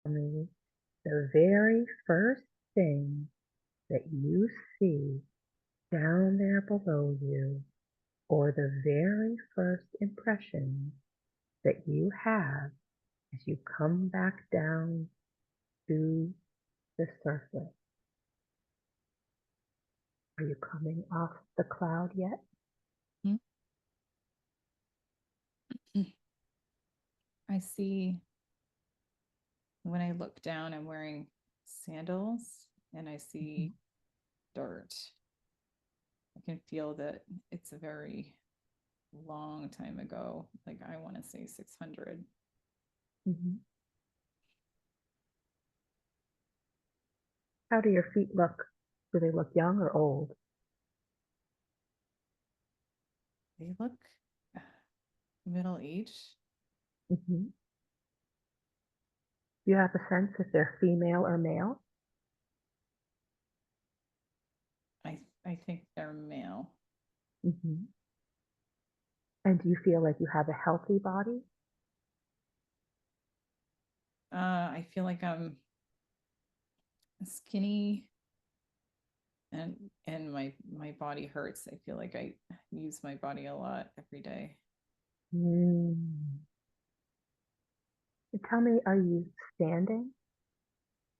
Me the very first thing that you see down there below you, or the very first impression that you have as you come back down to the surface. Are you coming off the cloud yet? I see when I look down, I'm wearing sandals and I Mhm. see dirt. I can feel that it's a very long time ago. Like I want to say 600. Mhm. How do your feet look? Do they look young or old? They look middle age. Mhm. Do you have a sense if they're female or male? I think they're male. Mhm. And do you feel like you have a healthy body? I feel like I'm skinny and my body hurts. I feel like I use my body a lot every day. Mm. And tell me, are you standing?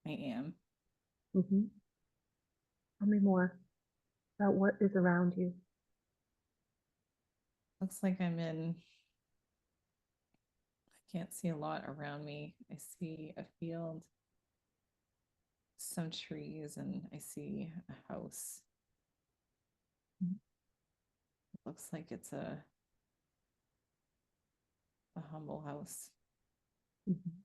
I am. Mhm. Tell me more about what is around you. Looks like I'm in. I can't see a lot around me. I see a field, some trees, and I see a house. It looks like it's a humble house. Mhm.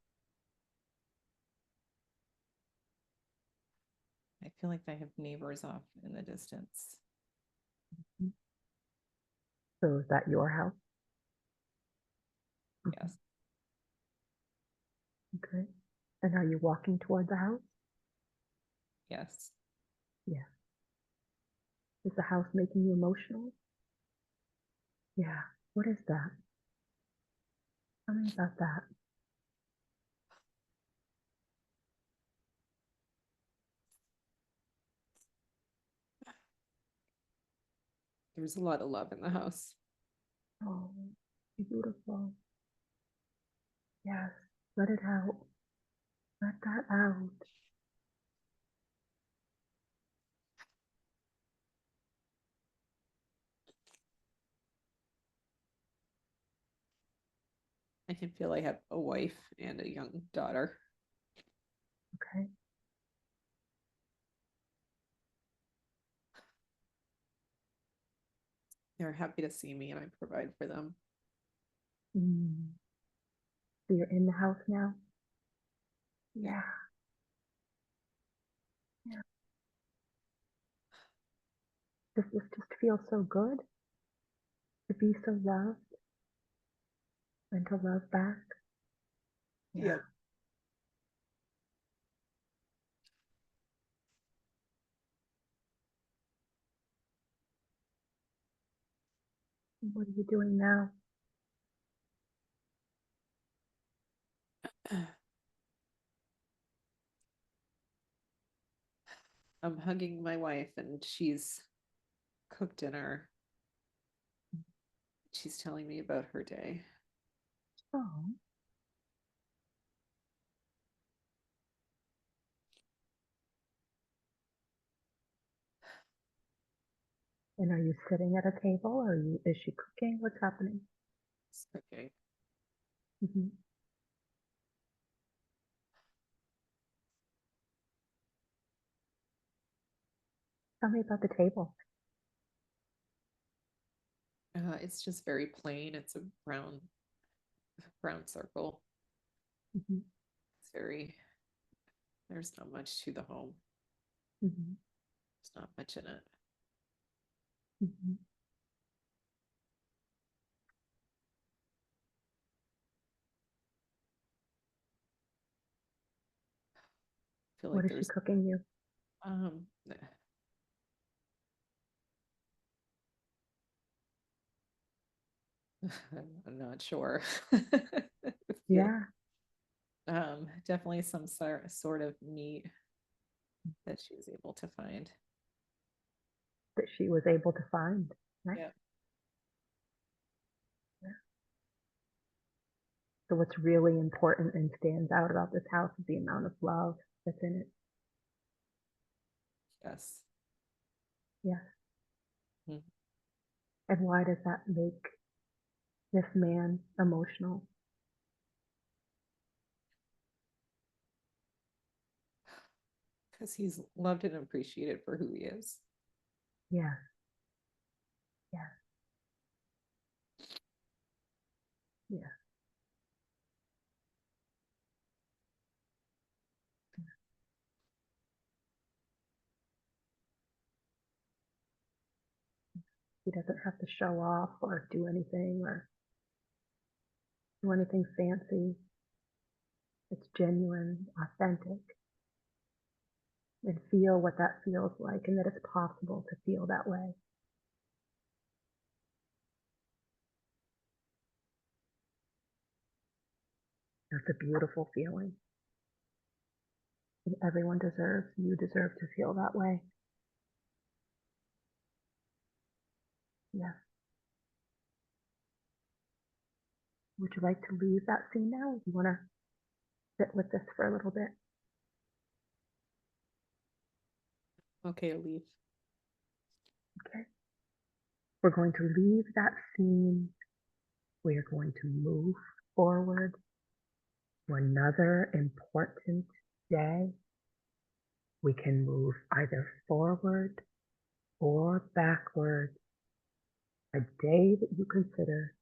I feel like I have neighbors off in the distance. Mhm. So is that your house? Mhm. Yes. Okay. And are you walking toward the house? Yes. Yeah. Is the house making you emotional? Yeah. What is that? Tell me about that. There's a lot of love in the house. Oh, beautiful. Yes. Let it out. Let that out. I can feel I have a wife and a young daughter. Okay. They're happy to see me and I provide for them. Mm. So you're in the house now? Yeah. Yeah. Does this just feel so good to be so loved and to love back? Yeah. Yep. What are you doing now? I'm hugging my wife and she's cooked dinner. She's telling me about her day. Oh. And are you sitting at a table or is she cooking? What's happening? It's cooking. Hmm. Tell me about the table. It's just very plain. It's a brown circle. Hmm. It's very there's not much to the home. Hmm. There's not much in it. Hmm. I feel What like is she there's cooking you? um I'm not sure. Feel Yeah. Definitely some sort of meat that she was able to find. That she was able to find. Right? Yeah. Yeah. So what's really important and stands out about this house is the amount of love that's in it. Yes. Yeah. Mm-hmm. And why does that make this man emotional? Because he's loved and appreciated for who he is. Yeah. Yeah. Yeah. He doesn't have to show off or do anything fancy. It's genuine, authentic, and feel what that feels like and that it's possible to feel that way. That's a beautiful feeling. And you deserve to feel that way. Yes. Would you like to leave that scene now? You want to sit with this for a little bit? Okay, leave. Okay. We're going to leave that scene. We are going to move forward to another important day. We can move either forward or backward. A day that you consider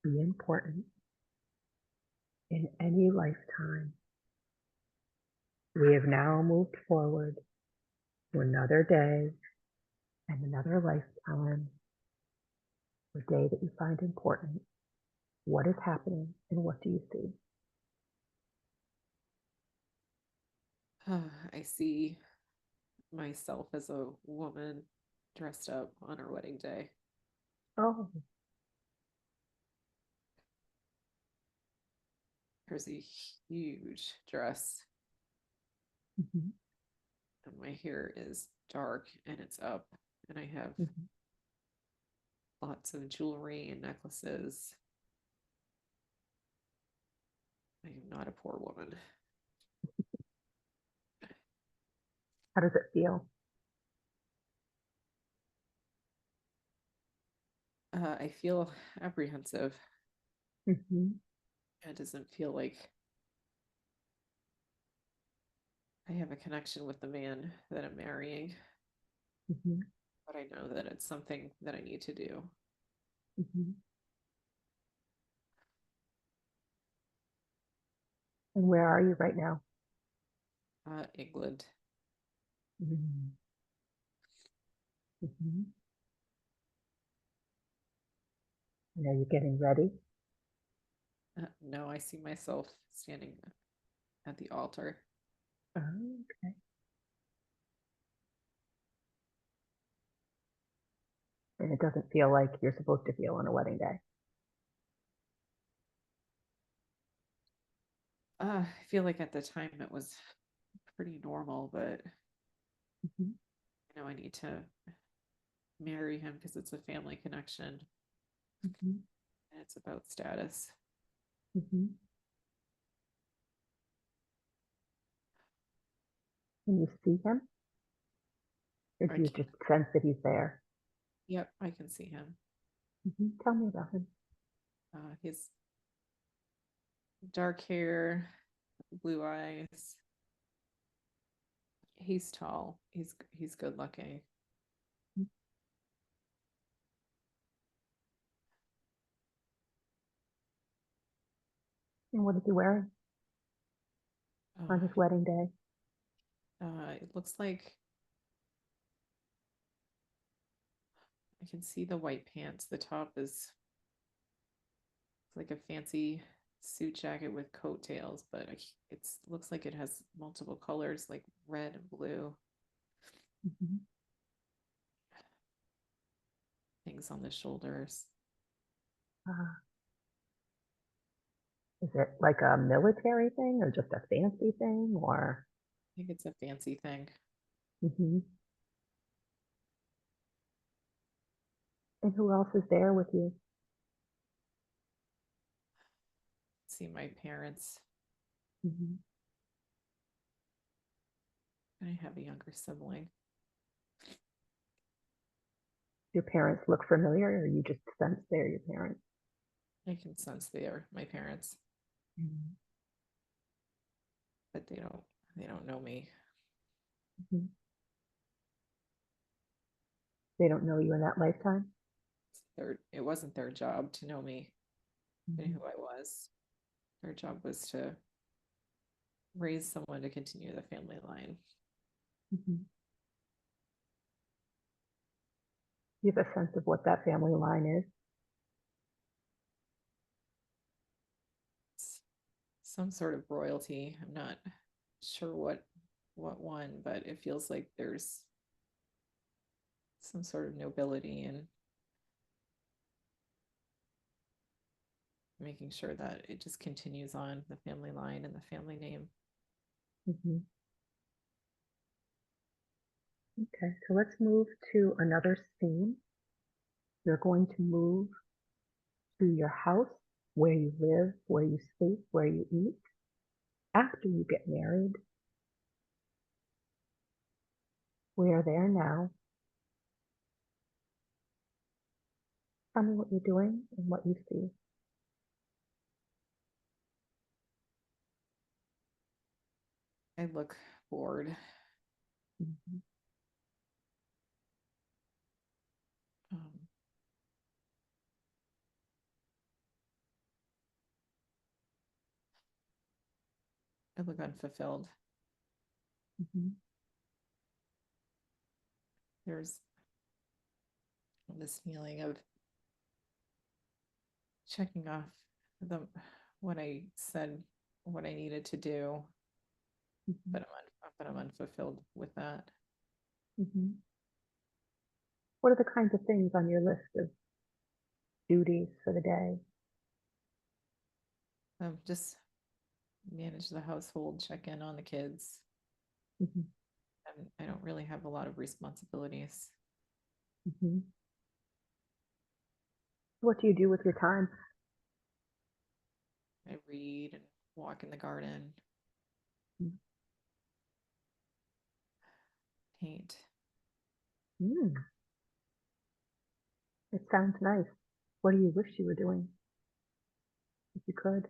be important in any lifetime. We have now moved forward to another day and another lifetime, a day that you find important. What is happening and what do you see? I see myself as a woman dressed up on her wedding day. Oh, There's a huge dress, mhm, and my hair is dark and it's up, and I have mhm. lots of jewelry and necklaces. I am not a poor woman. How does it feel? I feel apprehensive. Mm-hmm, It doesn't feel like I have a connection with the man that I'm marrying, mm-hmm, but I know that it's something that I need to do. mm-hmm. And where are you right now? England. Mm-hmm. Mm-hmm. And are you getting ready? No, I see myself standing at the altar. Oh, okay. And it doesn't feel like you're supposed to feel on a wedding day. I feel like at the time it was pretty normal, but Mm-hmm, I need to marry him because it's a family connection mm-hmm, and it's about status. mm-hmm. Can you see him? Or I do you can, just sense that he's there? yep, I can see him. Mm-hmm. Tell me about him. He's dark hair, blue eyes. He's tall. He's good looking. And what is he wearing on Uh, his wedding day? it looks like I can see the white pants. The top is like a fancy suit jacket with coattails, but it looks like it has multiple colors like red and blue. Mm-hmm. Things on the shoulders. Uh, Is it like a military thing or just a fancy thing or? I think it's a fancy thing. Hmm. And who else is there with you? See my parents, Hmm. and I have a younger sibling. Your parents look familiar, or you just sense they're your parents? I can sense they are my parents, Mhm. but they don't know me. Mhm. They don't know you in that lifetime? It wasn't their job to know me and Mhm. who I was. Their job was to raise someone to continue the family line. Mhm. You have a sense of what that family line is? It's some sort of royalty. I'm not sure what one, but it feels like there's some sort of nobility in making sure that it just continues on the family line and the family name. Mhm. Okay, so let's move to another scene. You're going to move to your house, where you live, where you sleep, where you eat, after you get married. We are there now. Tell me what you're doing and what you see. I look bored. Mhm. Um, I look unfulfilled. Mhm. There's this feeling of checking off the what I said, what I needed to do, Mhm. but I'm unfulfilled with that. Mhm. What are the kinds of things on your list of duties for the day? Just manage the household, check in on the kids. Mhm. And I don't really have a lot of responsibilities. Mhm. What do you do with your time? I read and walk in the garden, paint. Mm, it sounds nice. What do you wish you were doing if you could?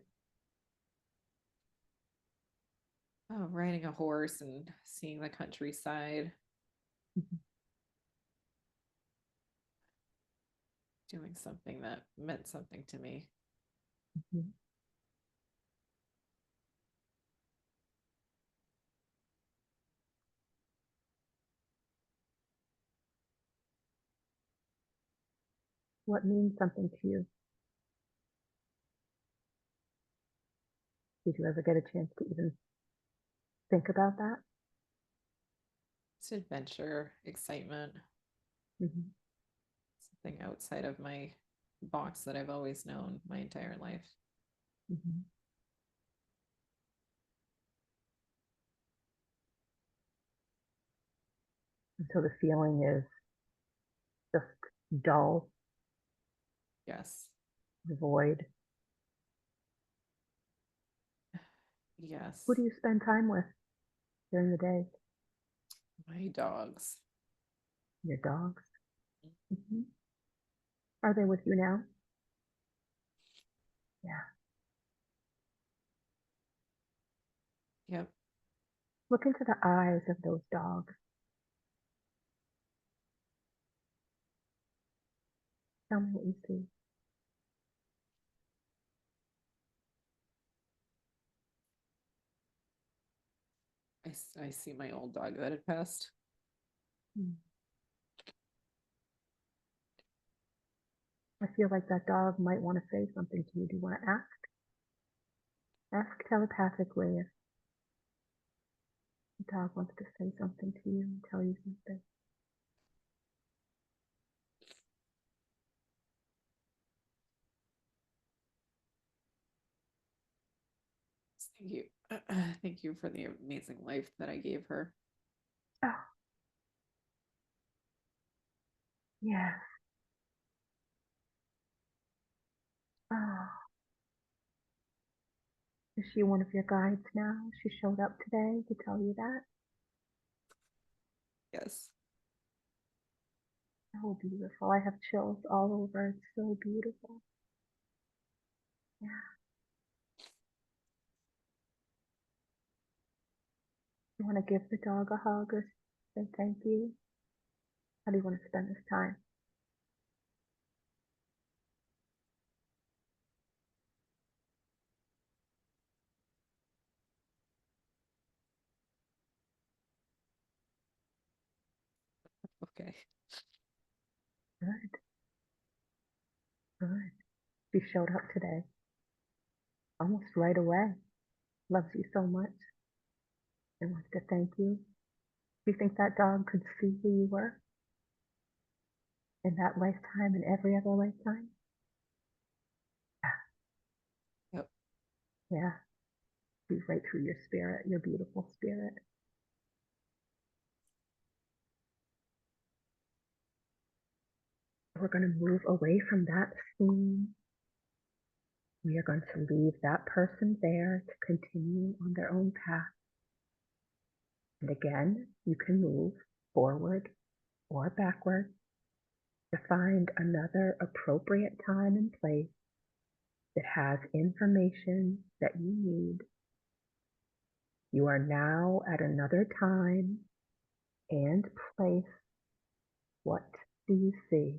Riding a horse and seeing the countryside, Mhm. doing something that meant something to me. Mhm. What means something to you? Did you ever get a chance to even think about that? It's adventure, excitement, Mhm. something outside of my box that I've always known my entire life. Mhm. And so the feeling is just dull, Yes. void. Who Yes. do you spend time with during the day? My dogs. Your dogs? Mhm. Are they with you now? Yeah. Yep. Look into the eyes of those dogs. Tell me what you see. I see my old dog that had passed. Mm. I feel like that dog might want to say something to you. Do you want to ask? Ask telepathically if the dog wants to say something to you and tell you something. Thank you for the amazing life that I gave her. Oh, yes. Oh, is she one of your guides now? She showed up today to tell you that? Yes. So beautiful. I have chills all over. It's so beautiful. Yeah. You want to give the dog a hug or say thank you? How do you want to spend this time? Okay. Good, good. She showed up today, almost right away. Loves you so much and wants to thank you. Do you think that dog could see who you were in that lifetime and every other lifetime? Yep. Yeah, see right through your spirit, your beautiful spirit. We're going to move away from that scene. We are going to leave that person there to continue on their own path. And again, you can move forward or backward to find another appropriate time and place that has information that you need. You are now at another time and place. What do you see?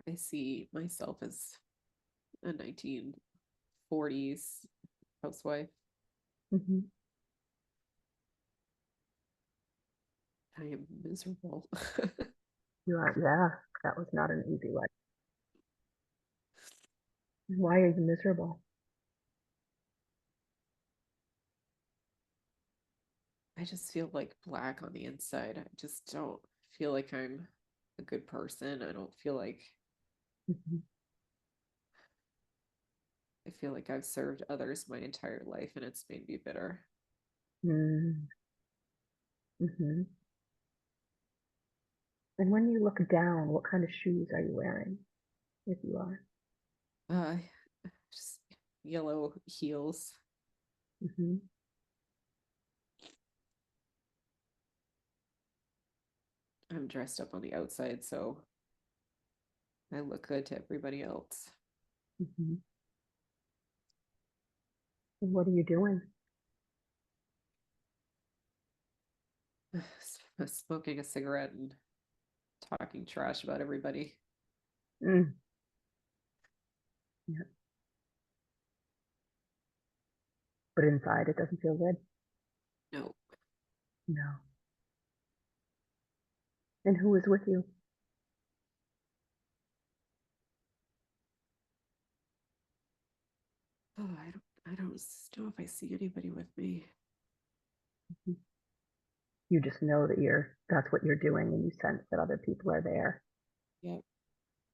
I see myself as a 1940s housewife. Mm-hmm. I am miserable. You are, yeah, that was not an easy life. Why are you miserable? I just feel like black on the inside. I just don't feel like I'm a good person. I don't feel like Mm-hmm. I feel like I've served others my entire life and it's made me bitter. Mm-hmm. And when you look down, what kind of shoes are you wearing, if you are? Uh just yellow heels. Mm-hmm. I'm dressed up on the outside, so I look good to everybody else. Mm-hmm. And what are you doing? Smoking a cigarette and talking trash about everybody. Mm. Yeah. But inside, it doesn't feel good. No. No. And who is with you? Oh, I don't know if I see anybody with me. Mhm. You just know that that's what you're doing, and you sense that other people are there, Yep.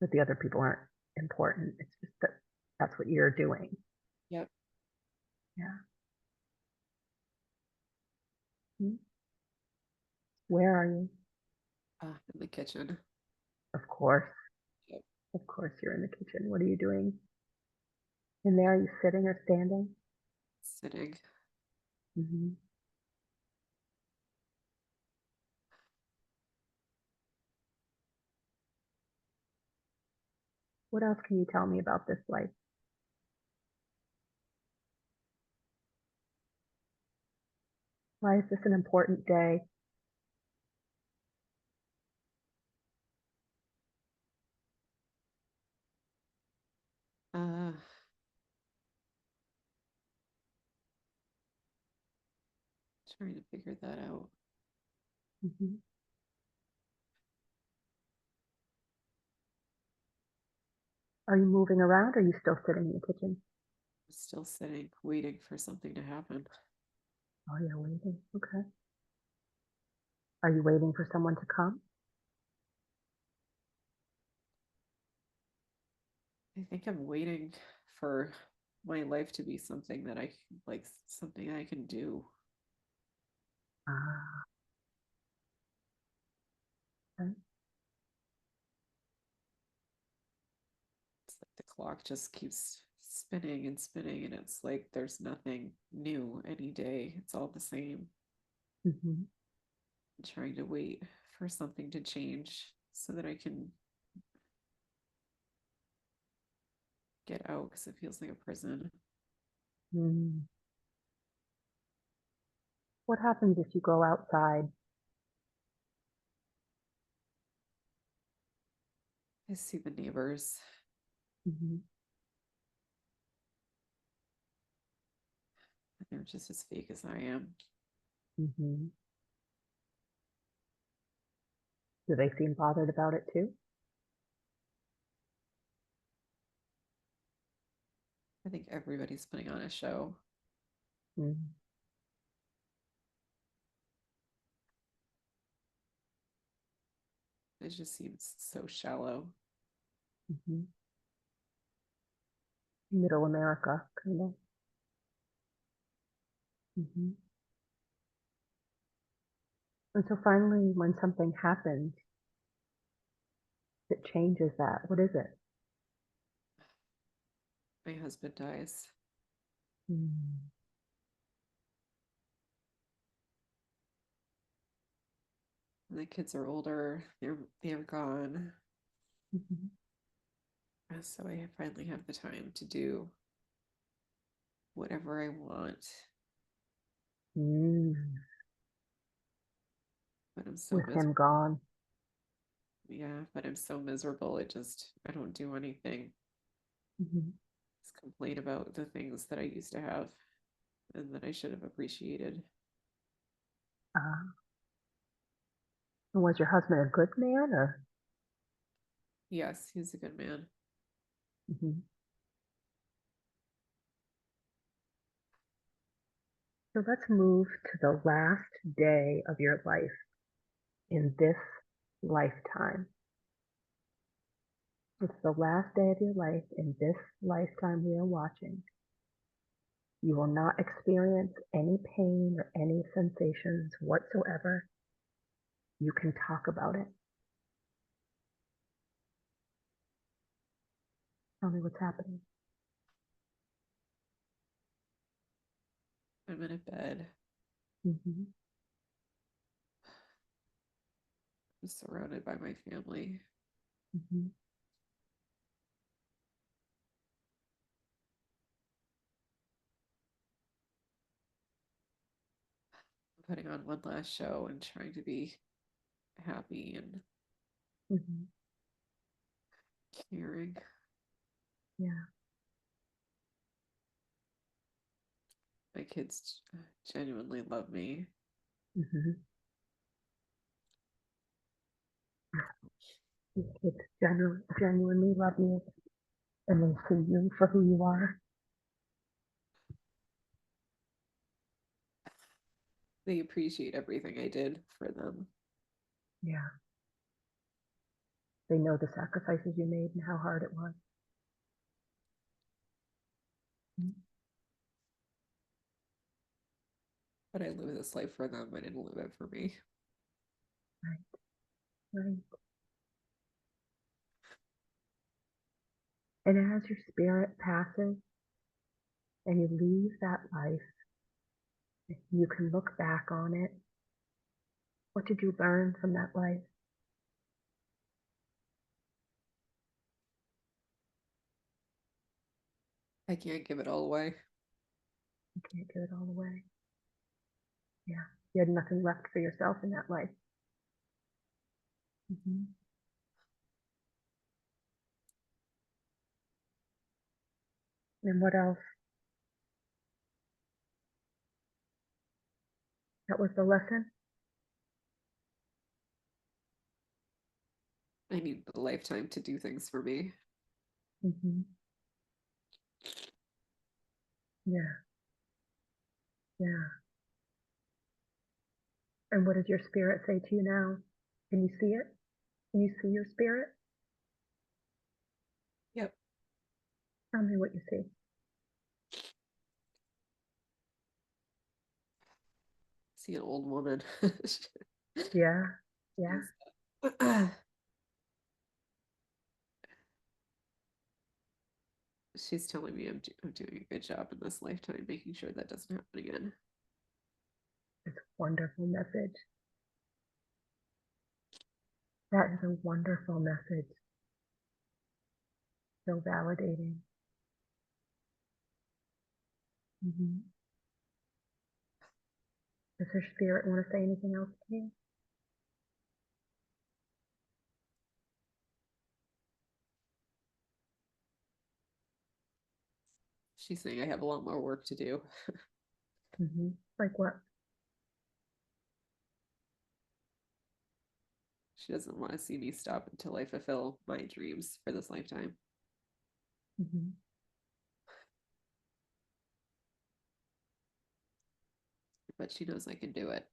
but the other people aren't important. It's just that that's what you're doing. Yep. Yeah. Mhm. Where are you? In the kitchen. Of course. Yep. Of course, you're in the kitchen. What are you doing in there? Are you sitting or standing? Sitting. Hmm. What else can you tell me about this life? Why is this an important day? Uh Trying to figure that out. Hmm. Are you moving around or are you still sitting in the kitchen? Still sitting, waiting for something to happen. Oh, you're waiting. Okay. Are you waiting for someone to come? I think I'm waiting for my life to be something that I like, something I can do. Ah, okay. It's like the clock just keeps spinning and spinning, and it's like there's nothing new any day. It's all the same. Mhm. I'm trying to wait for something to change so that I can get out because it feels like a prison. Mm. What happens if you go outside? I see the neighbors, Mhm. and they're just as fake as I am. Mhm. Do they seem bothered about it too? I think everybody's putting on a show. Mm. It just seems so shallow. Mhm. Middle America, kind of. Mhm. And so finally, when something happens that changes that, what is it? My husband dies. Mm. And the kids are older. They're gone. Mhm. So I finally have the time to do whatever I want. Mm. But I'm so With him miserable. gone. Yeah, but I'm so miserable. I don't do anything. Mhm. Just complain about the things that I used to have and that I should have appreciated. Uh, was your husband a good man or? Yes, he's a good man. Mhm. So let's move to the last day of your life in this lifetime. It's the last day of your life in this lifetime we are watching. You will not experience any pain or any sensations whatsoever. You can talk about it. Tell me what's happening. I'm in a bed. Mm-hmm. I'm surrounded by my family. Mm-hmm. I'm putting on one last show and trying to be happy and Mm-hmm. caring. Yeah. My kids genuinely love me. Mm-hmm. These kids genuinely love you and they see you for who you are. They appreciate everything I did for them. Yeah. They know the sacrifices you made and how hard it was. Mm-hmm. But I live this life for them. I didn't live it for me. Right. Right. And as your spirit passes and you leave that life, you can look back on it. What did you learn from that life? I can't give it all away. You can't give it all away. Yeah. You had nothing left for yourself in that life. Mm-hmm. And what else? That was the lesson? I need a lifetime to do things for me. Mm-hmm. Yeah. Yeah. And what does your spirit say to you now? Can you see it? Can you see your spirit? Yep. Tell me what you see. See an old woman. Yeah, yeah. She's telling me I'm doing a good job in this lifetime, making sure that doesn't happen again. It's a wonderful message. That is a wonderful message. So validating. Mm-hmm. Does her spirit want to say anything else to you? She's saying I have a lot more work to do. Mm-hmm. Like what? She doesn't want to see me stop until I fulfill my dreams for this lifetime. Mm-hmm. But she knows I can do it.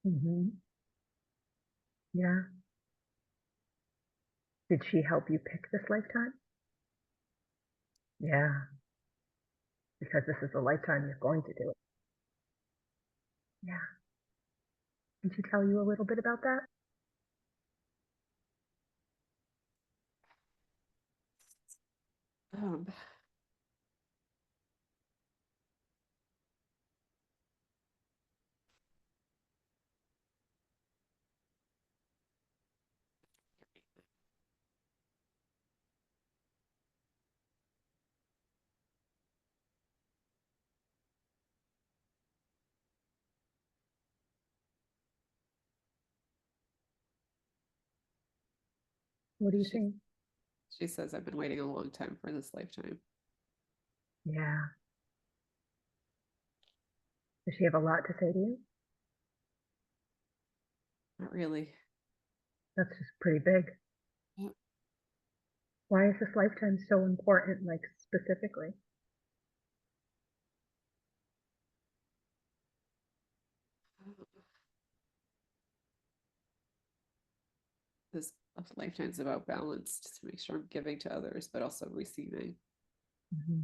Mm-hmm. Yeah. Did she help you pick this lifetime? Yeah. Because this is the lifetime you're going to do it. Yeah. Can she tell you a little bit about that? Um, What do you she think? she says I've been waiting a long time for this lifetime. Yeah. Does she have a lot to say to you? Not really. That's just pretty big. Yep. Why is this lifetime so important, like specifically? This lifetime's about balance to make sure I'm giving to others, but also receiving. Mm-hmm.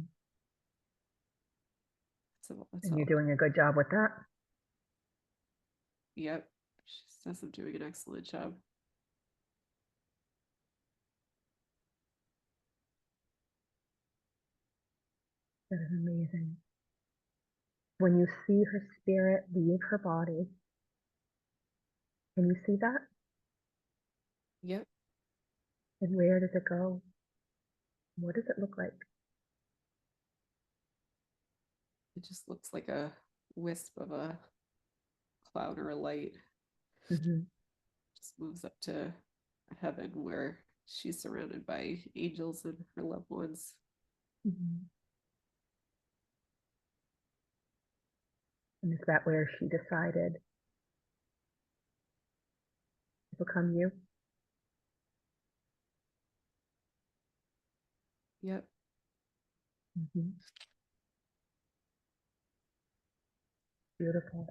So that's And you're all. doing a good job with that. Yep. She says I'm doing an excellent job. That is amazing. When you see her spirit leave her body, can you see that? Yep. And where does it go? What does it look like? It just looks like a wisp of a cloud or a light. Mm-hmm. Just moves up to heaven where she's surrounded by angels and her loved ones. Mm-hmm. And is that where she decided to become you? Yep. Mm-hmm. Beautiful.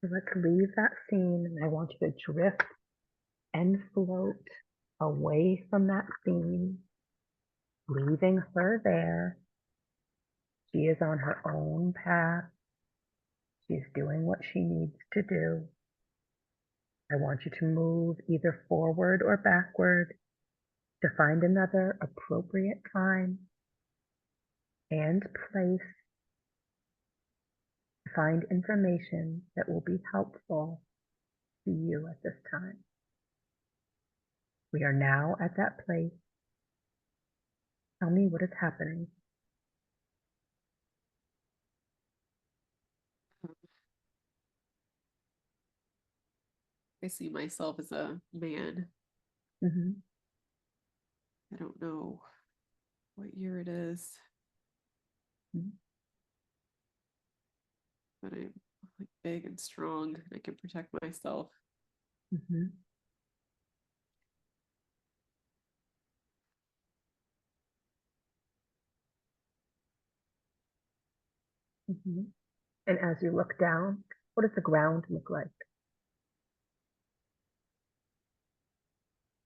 So let's leave that scene, and I want you to drift and float away from that scene, leaving her there. She is on her own path. She's doing what she needs to do. I want you to move either forward or backward to find another appropriate time and place to find information that will be helpful to you at this time. We are now at that place. Tell me what is happening. I see myself as a man. Mm-hmm. I don't know what year it is, Mm-hmm. but I'm like big and strong. I can protect myself. Mm-hmm. Hmm. And as you look down, what does the ground look like?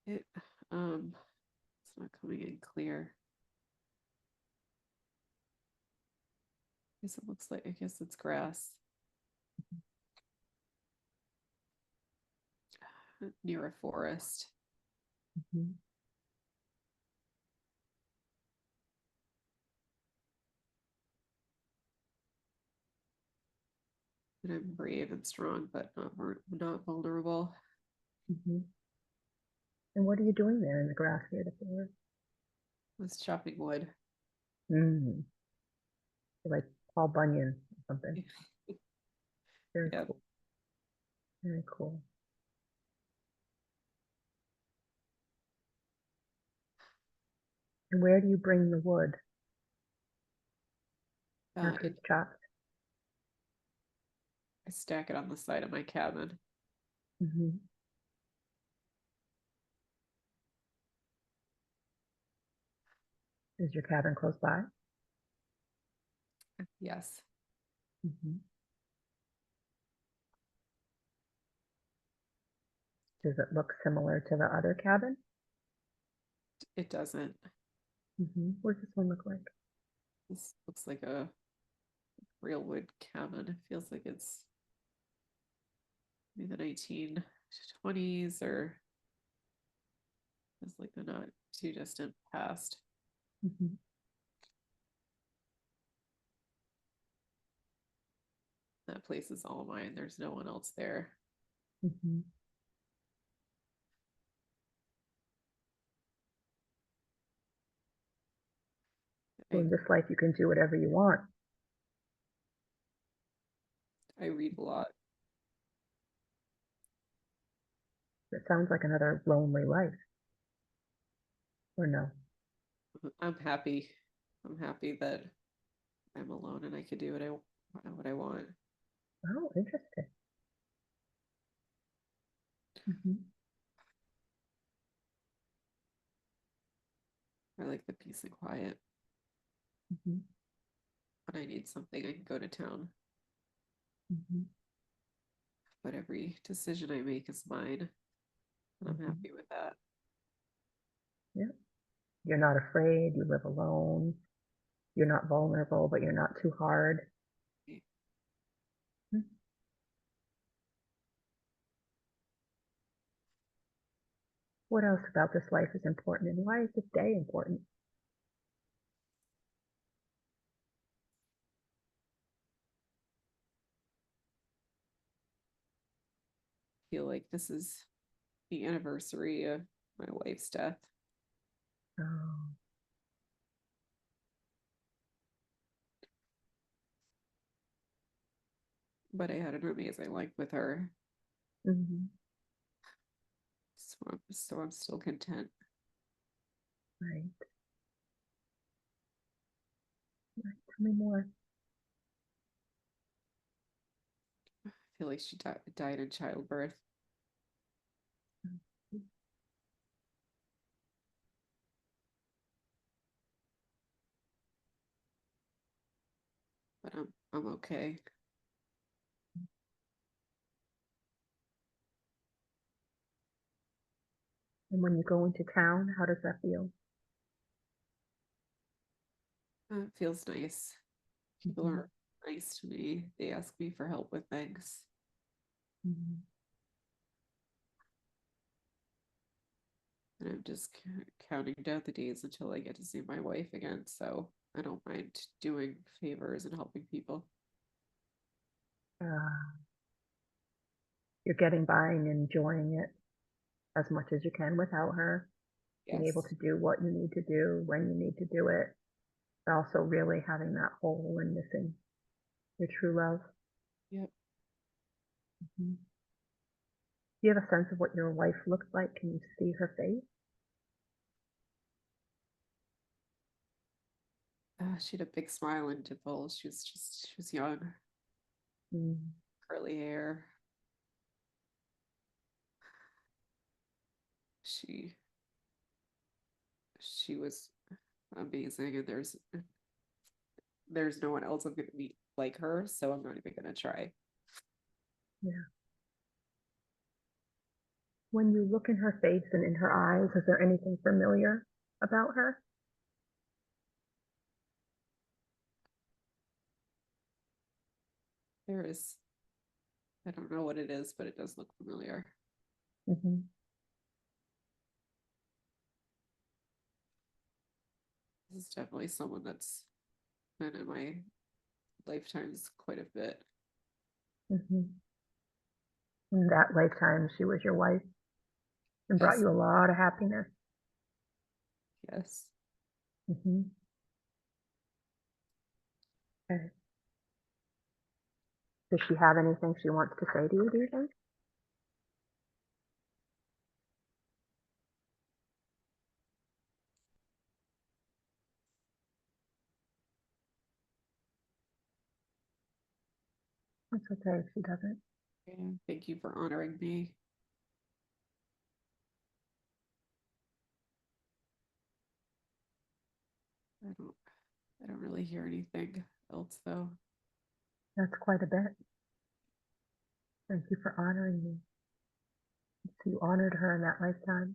It it's not coming in clear. I guess it's grass near a forest. Hmm. And I'm brave and strong, but not vulnerable. Hmm. And what are you doing there in the grass near the forest? I was chopping wood. Mm. Like Paul Bunyan or something. Very Yep. cool. Very cool. And where do you bring the wood after It it's chopped? I stack it on the side of my cabin. Hmm. Is your cabin close by? Yes, Hmm. Does it look similar to the other cabin? it doesn't. What does this one look like? This looks like a real wood cabin. It feels like it's maybe the 1920s or it's like the not too distant past. Hmm. That place is all mine. There's no one else there. Hmm. So I in this life, you can do whatever you want. I read a lot. It sounds like another lonely life, or no? I'm happy. I'm happy that I'm alone and I can do what I want. Oh, interesting. Hmm. I like the peace and quiet. Hmm. When I need something, I can go to town. Hmm. But every decision I make is mine, and I'm Hmm. happy with that. Yeah. You're not afraid. You live alone. You're not vulnerable, but you're not too hard. Hmm. What else about this life is important, and why is this day important? Feel like this is the anniversary of my wife's death, Oh. but I had an amazing life with her, Hmm. so I'm still content. Right. Right. Tell me more. I feel like she died in childbirth, but I'm okay. And when you go into town, how does that feel? It feels nice. People Hmm. are nice to me. They ask me for help with things, Hmm. and I'm just counting down the days until I get to see my wife again. So I don't mind doing favors and helping people. Uh, you're getting by and enjoying it as much as you can without her, being able Yes. to do what you need to do when you need to do it, but also really having that hole and missing your true love. Yep. Hmm. Do you have a sense of what your wife looked like? Can you see her face? She had a big smile and dimple. She was young, Mm. curly hair. She she was amazing, and there's no one else I'm gonna meet like her, so I'm not even gonna try. Yeah. When you look in her face and in her eyes, is there anything familiar about her? There is, I don't know what it is, but it does look familiar. Mm-hmm. This is definitely someone that's been in my lifetimes quite a bit. Mm-hmm. In that lifetime, she was your wife and brought Yes, you a lot of happiness. yes. Mm-hmm. Okay. Does she have anything she wants to say to you, do you think? It's okay if she doesn't. And thank you for honoring me. I don't I don't really hear anything else though. That's quite a bit. Thank you for honoring me. So you honored her in that lifetime,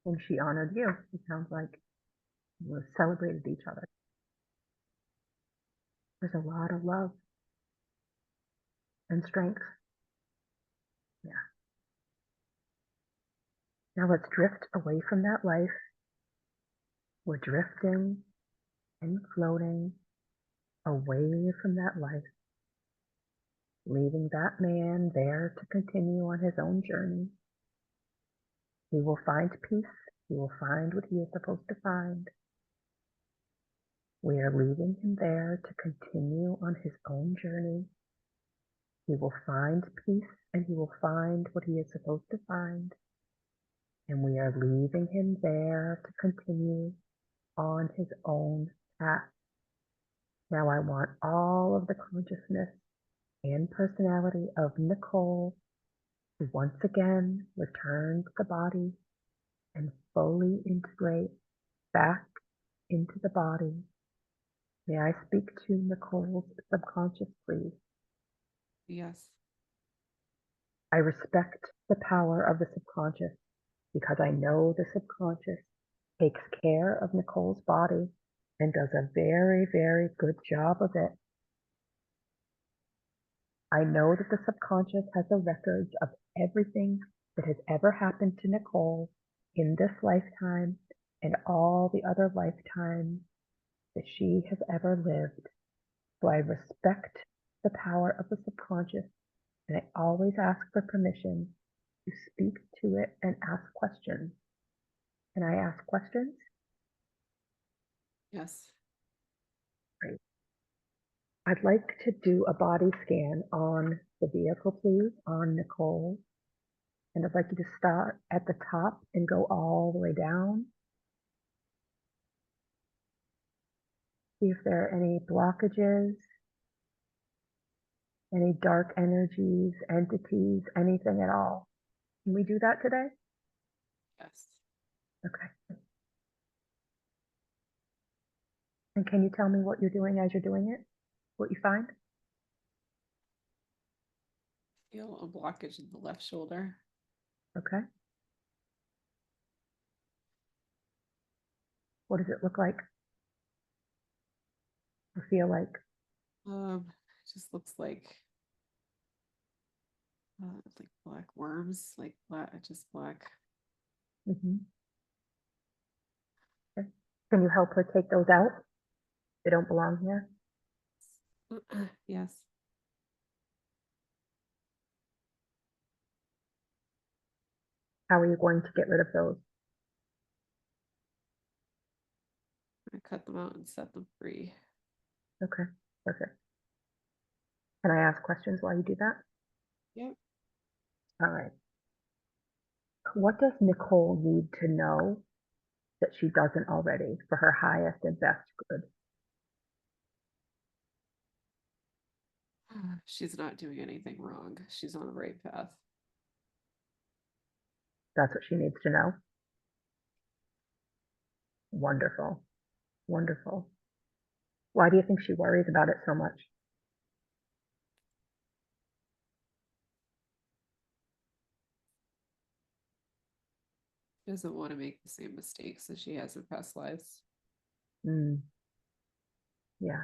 and she honored you. It sounds like you celebrated each other. There's a lot of love and strength. Yeah. Now let's drift away from that life. We're drifting and floating away from that life, leaving that man there to continue on his own journey. He will find peace. He will find what he is supposed to find. We are leaving him there to continue on his own journey. He will find peace and he will find what he is supposed to find. And we are leaving him there to continue on his own path. Now I want all of the consciousness and personality of Nicole to once again return to the body and fully integrate back into the body. May I speak to Nicole's subconscious, please? Yes. I respect the power of the subconscious because I know the subconscious takes care of Nicole's body and does a very, very good job of it. I know that the subconscious has a record of everything that has ever happened to Nicole in this lifetime and all the other lifetimes that she has ever lived. So I respect the power of the subconscious, and I always ask for permission to speak to it and ask questions. Can I ask questions? Yes. Great. I'd like to do a body scan on the vehicle, please, on Nicole. And I'd like you to start at the top and go all the way down. See if there are any blockages, any dark energies, entities, anything at all. Can we do that today? Yes. Okay. And can you tell me what you're doing as you're doing it? What you find? Feel a blockage in the left shoulder. Okay. What does it look like or feel like? It just looks like black worms, like black, just black. Mm-hmm. Okay. Can you help her take those out? They don't belong here. Yes. How are you going to get rid of those? I cut them out and set them free. Okay, perfect. Can I ask questions while you do that? Yep. All right. What does Nicole need to know that she doesn't already for her highest and best good? She's not doing anything wrong. She's on the right path. That's what she needs to know. Wonderful. Wonderful. Why do you think she worries about it so much? She doesn't want to make the same mistakes as she has in past lives. Mm, yeah.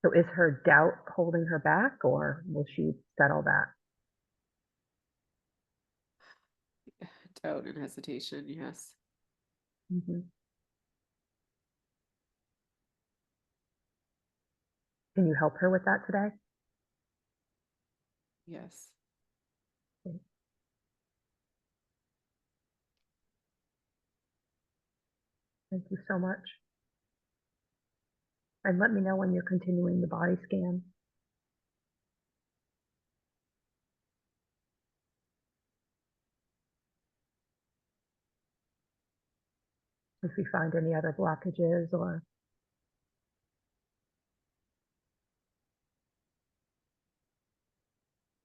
So is her doubt holding her back, or will she settle that? Doubt and hesitation, yes. Hmm. Can you help her with that today? Yes. Okay. Thank you so much. And let me know when you're continuing the body scan. If we find any other blockages, or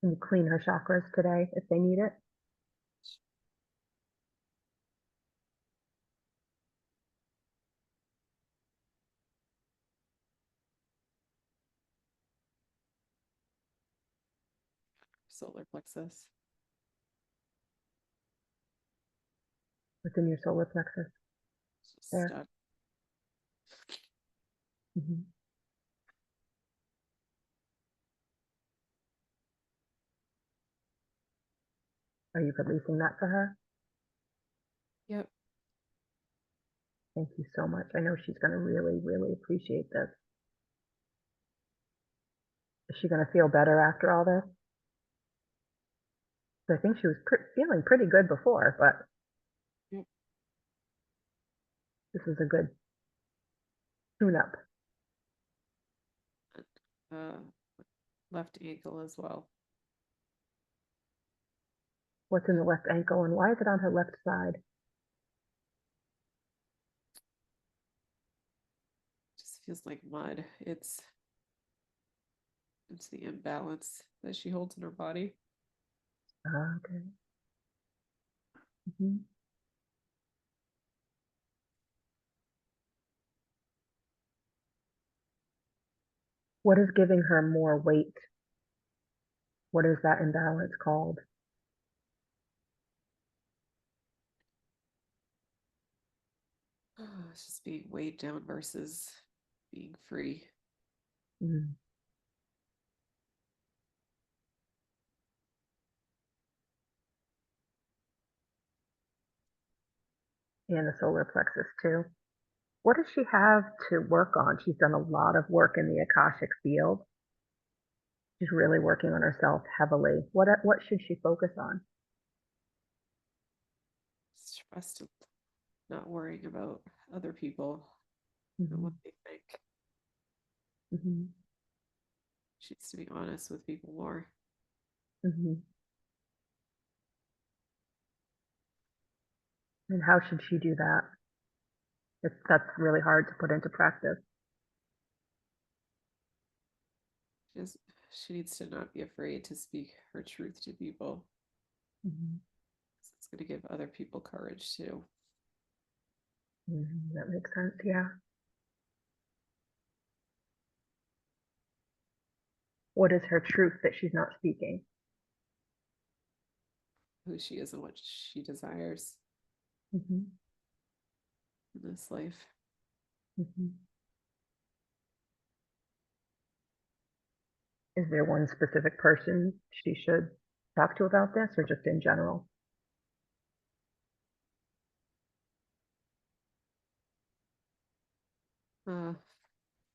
can you clean her chakras today if they need it? Solar plexus. Within your solar plexus Just there. stuck. Hmm. Are you releasing that for her? Yep. Thank you so much. I know she's going to really, really appreciate this. Is she going to feel better after all this? I think she was feeling pretty good before, but Yep. this is a good tune-up. Uh, left ankle as well. What's in the left ankle, and why is it on her left side? Just feels like mud. It's the imbalance that she holds in her body. Okay. Hmm. What is giving her more weight? What is that imbalance called? It's just being weighed down versus being free. Mm. And the solar plexus too. What does she have to work on? She's done a lot of work in the Akashic field. She's really working on herself heavily. What should she focus on? Just trust, not worrying about other people and what Hmm. they think. Hmm. She needs to be honest with people more. Hmm. And how should she do that? That's really hard to put into practice. She needs to not be afraid to speak her truth to people. Hmm. It's going to give other people courage too. Hmm. That makes sense. Yeah. What is her truth that she's not speaking? Who she is and what she desires Hmm. in this life. Hmm. Is there one specific person she should talk to about this, or just in general? Uh,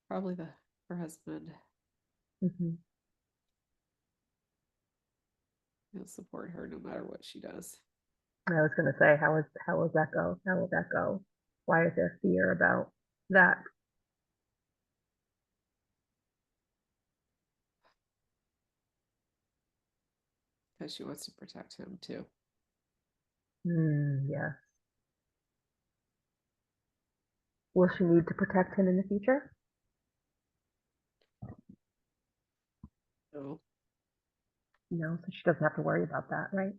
Probably her husband. Hmm. He'll support her no matter what she does. I was going to say, how will that go? How will that go? Why is there fear about that? Because she wants to protect him too. Yeah. Will she need to protect him in the future? So No, so she doesn't have to worry about that, right?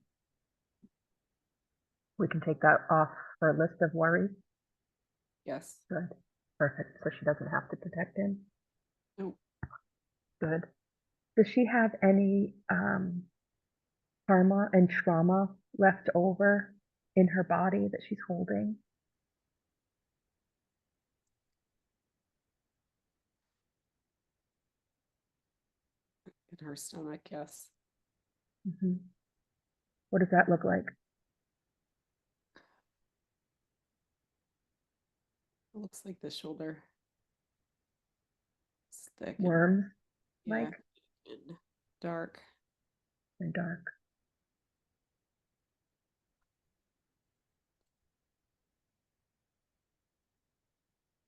We can take that off her list of worries. yes. Good. Perfect. So she doesn't have to protect him. Nope. Good. Does she have any karma and trauma left over in her body that she's holding? In her stomach, yes. Mm-hmm. What does that look like? It looks like the shoulder. It's thick and Worms yeah, like and dark. and dark.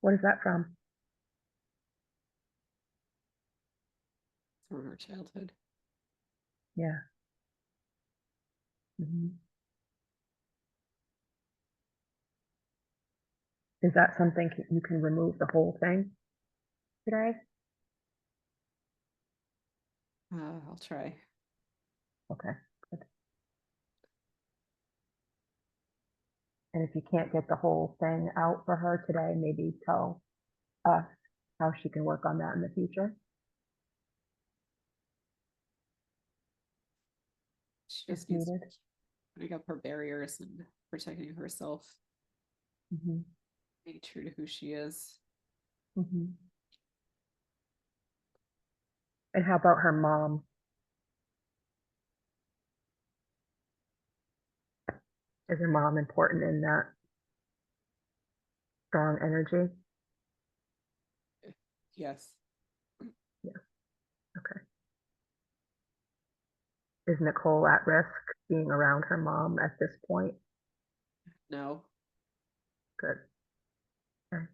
What is that from? From her childhood. Yeah. Mm-hmm. Is that something you can remove the whole thing today? I'll try. Okay. Good. And if you can't get the whole thing out for her today, maybe tell us how she can work on that in the future She if just needs to needed. keep putting up her barriers and protecting herself, Mm-hmm. being true to who she is. Mm-hmm. And how about her mom? Is her mom important in that strong energy? Yes. Yeah. Okay. Is Nicole at risk being around her mom at this point? No. Good. Okay.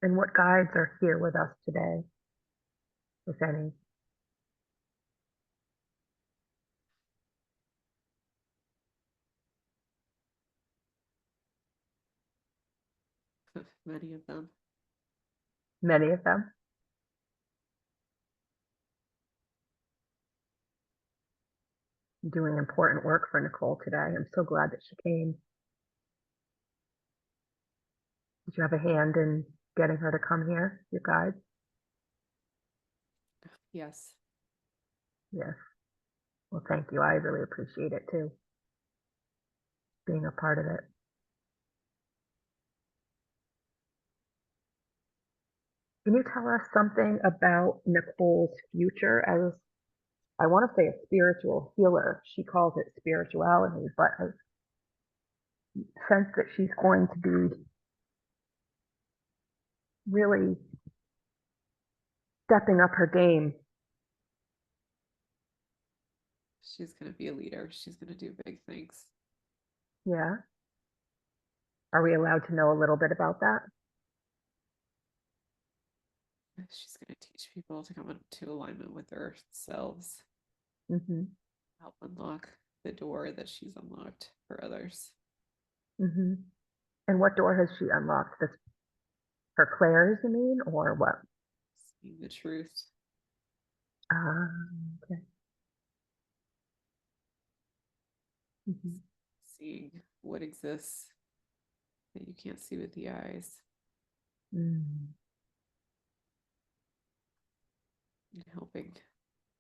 And what guides are here with us today, if any? Many of them. Many of them. Doing important work for Nicole today. I'm so glad that she came. Did you have a hand in getting her to come here, your guide? Yes. Yes. Well, thank you. I really appreciate it too, being a part of it. Can you tell us something about Nicole's future as, I want to say, a spiritual healer? She calls it spirituality, but I sense that she's going to be really stepping up her game. She's going to be a leader. She's going to do big things. Yeah. Are we allowed to know a little bit about that? She's going to teach people to come into alignment with themselves, Mm-hmm. help unlock the door that she's unlocked for others. Mm-hmm. And what door has she unlocked? This her clairs, you mean, or what? Seeing the truth. Okay. Mm-hmm. Seeing what exists that you can't see with the eyes. Mm. And helping,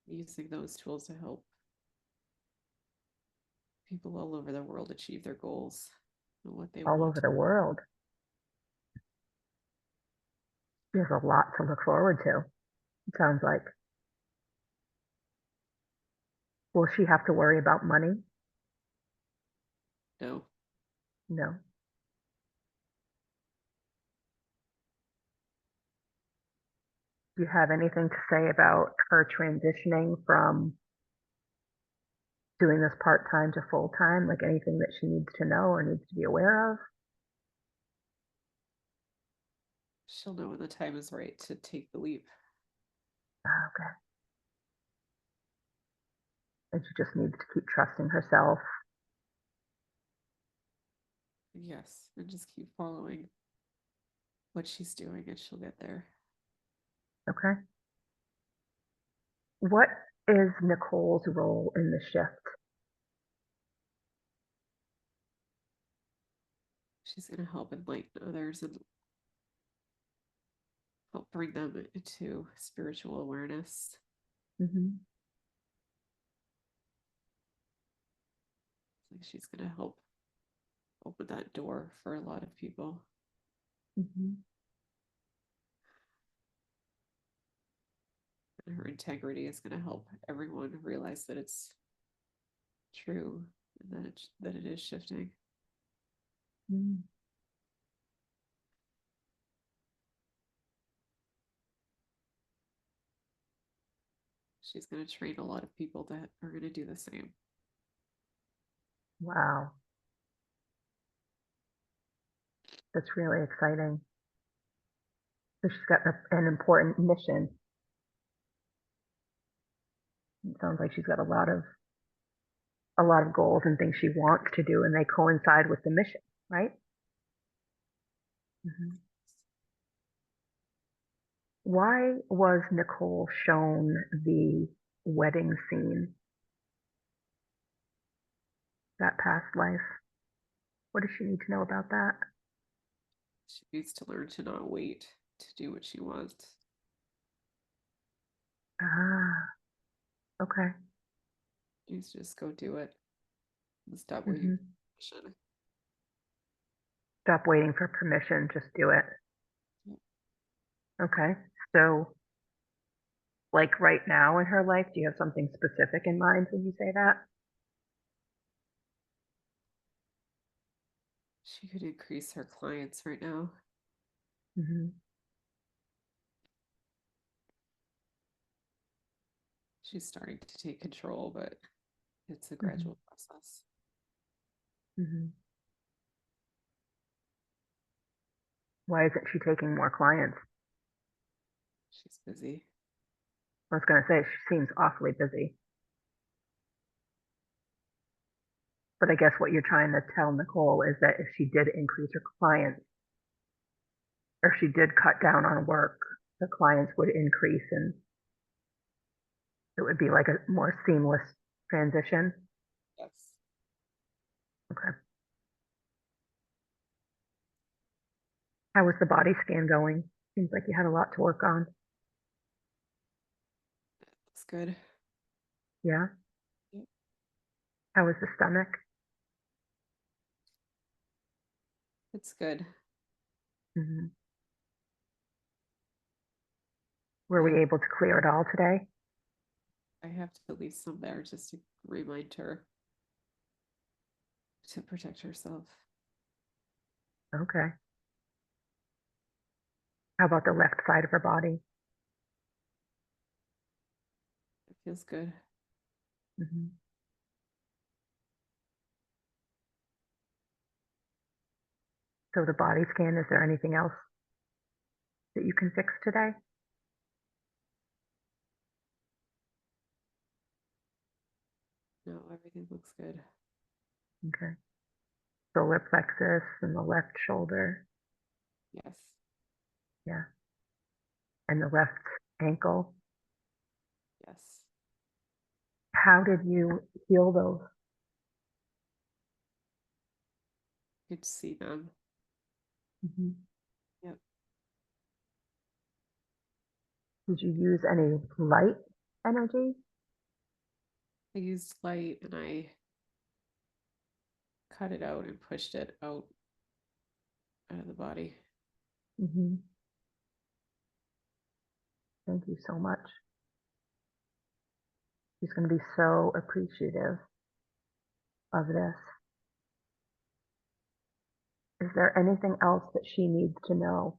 using those tools to help people all over the world achieve their goals and what they All want. over the world. There's a lot to look forward to. It sounds like. Will she have to worry about money? No. No. Do you have anything to say about her transitioning from doing this part-time to full-time? Like anything that she needs to know or needs to be aware of? She'll know when the time is right to take the leap. Okay. And she just needs to keep trusting herself. Yes. And just keep following what she's doing and she'll get there. Okay. What is Nicole's role in the shift? She's going to help enlighten others and help bring them into spiritual awareness. Mhm. It's like she's going to help open that door for a lot of people. Mhm. And her integrity is going to help everyone realize that it's true and that it is shifting. Mm. She's going to train a lot of people that are going to do the same. Wow. That's really exciting. So she's got an important mission. It sounds like she's got a lot of goals and things she wants to do, and they coincide with the mission, right? Mhm. Why was Nicole shown the wedding scene, that past life? What does she need to know about that? She needs to learn to not wait to do what she wants. Ah, okay. She needs to just go do it and stop waiting Hmm. for permission. Stop waiting for permission, just do it. Yep. Okay. So, like right now in her life, do you have something specific in mind when you say that? She could increase her clients right now. Hmm. She's starting to take control, but it's a Hmm. gradual process. Hmm. Why isn't she taking more clients? She's busy. I was going to say, she seems awfully busy. But I guess what you're trying to tell Nicole is that if she did increase her clients, or if she did cut down on work, the clients would increase and it would be like a more seamless transition. Yes. Okay. How was the body scan going? Seems like you had a lot to work on. Looks good. Yeah. Yep. How was the stomach? It's good. Hmm. Were I we have able to clear it all today? I have to leave some there just to remind her to protect herself. Okay. How about the left side of her body? It feels good. Hmm. So the body scan, is there anything else that you can fix today? No, everything looks good. Okay. Solar plexus and the left shoulder. Yes. Yeah. And the left ankle. Yes. How did you heal those? Good to see them. Hmm. Yep. Did you use any light energy? I used light and I cut it out and pushed it out of the body. Hmm. Thank you so much. She's going to be so appreciative of this. Is there anything else that she needs to know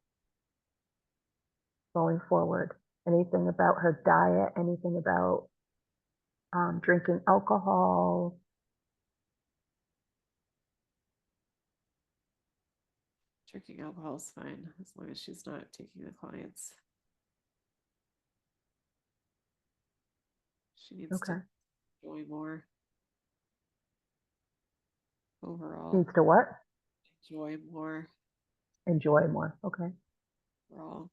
going forward? Anything about her diet? Anything about drinking alcohol? Drinking alcohol is fine as long as she's not taking the clients. She needs to Okay. enjoy more overall. Needs to what? Enjoy more Enjoy more. Okay. overall.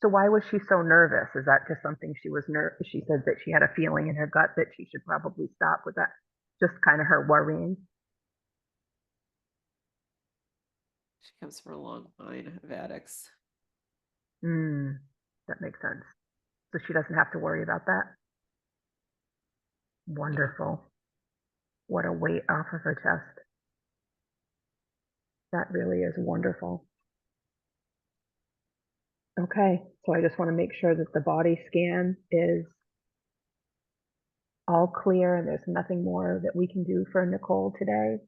So why was she so nervous? Is that just something she was she said that she had a feeling in her gut that she should probably stop? Was that just kind of her worrying? She comes from a long line of addicts. Hmm, that makes sense. So she doesn't have to worry about that. No. Wonderful. What a weight off of her chest. That really is wonderful. Okay, so I just want to make sure that the body scan is all clear and there's nothing more that we can do for Nicole today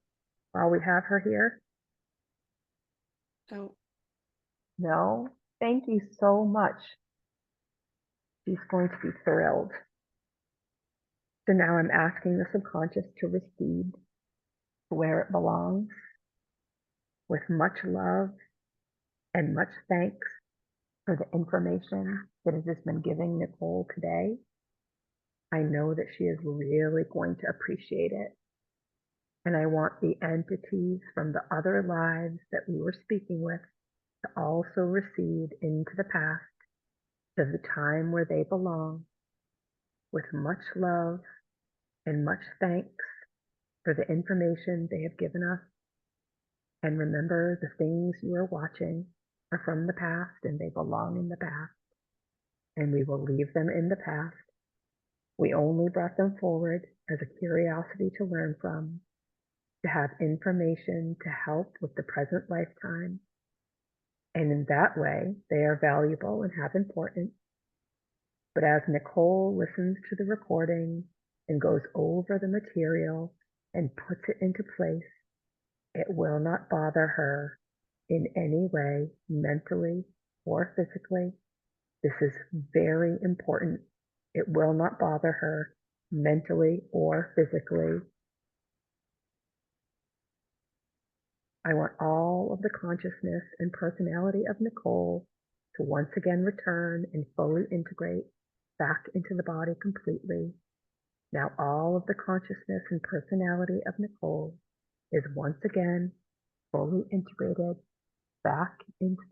while we have her here. Oh, No, thank you so much. She's going to be thrilled. So now I'm asking the subconscious to recede to where it belongs with much love and much thanks for the information that it has been giving Nicole today. I know that she is really going to appreciate it. And I want the entities from the other lives that we were speaking with to also recede into the past to the time where they belong with much love and much thanks for the information they have given us. And remember, the things you are watching are from the past and they belong in the past. And we will leave them in the past. We only brought them forward as a curiosity to learn from, to have information to help with the present lifetime. And in that way, they are valuable and have importance. But as Nicole listens to the recording and goes over the material and puts it into place, it will not bother her in any way, mentally or physically. This is very important. It will not bother her mentally or physically. I want all of the consciousness and personality of Nicole to once again return and fully integrate back into the body completely. Now all of the consciousness and personality of Nicole is once again fully integrated back into